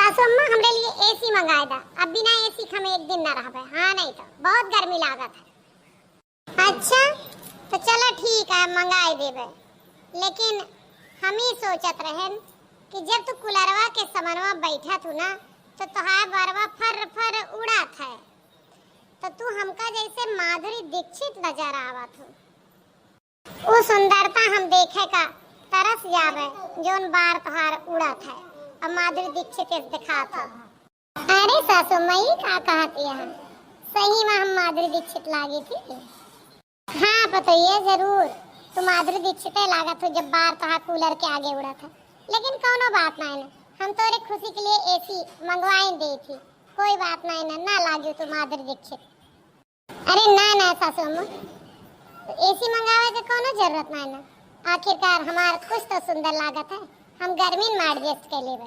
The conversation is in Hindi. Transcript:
सासू अम्मा हमरे लिए एसी मंगाए दा। अब बिना एसी के हम एक दिन ना रहबे। हाँ नहीं तो बहुत गर्मी लागत है। अच्छा तो चलो ठीक है मंगाए देबे। लेकिन हम ही सोचत रहन कि जब तू कुलरवा के समनवा बैठा तू ना तो तोहार बरवा फर फर उड़ात है। तो तू हमका जैसे माधुरी दीक्षित नजर आवत हो। वो सुंदरता हम देखे का तरस जावे जोन बार तोहार उड़ात है। अब माधुरी दीक्षित दिखात हो। अरे सासू मई का कहती है सही में हम माधुरी दीक्षित लागी थी। हाँ बताइए जरूर तू माधुरी दीक्षित लागत हो जब बार तोहार कूलर के आगे उड़ा था। लेकिन कोनो बात नहीं ना हम तोरे खुशी के लिए एसी मंगवाई दी थी। कोई बात नहीं ना लागी तू माधुरी दीक्षित। अरे ना सासू अम्मा एसी मंगावे के कोनो जरूरत नहीं ना। आखिरकार हमार कुछ तो सुंदर लागत है। हम गर्मी में एडजस्ट कर लेबे।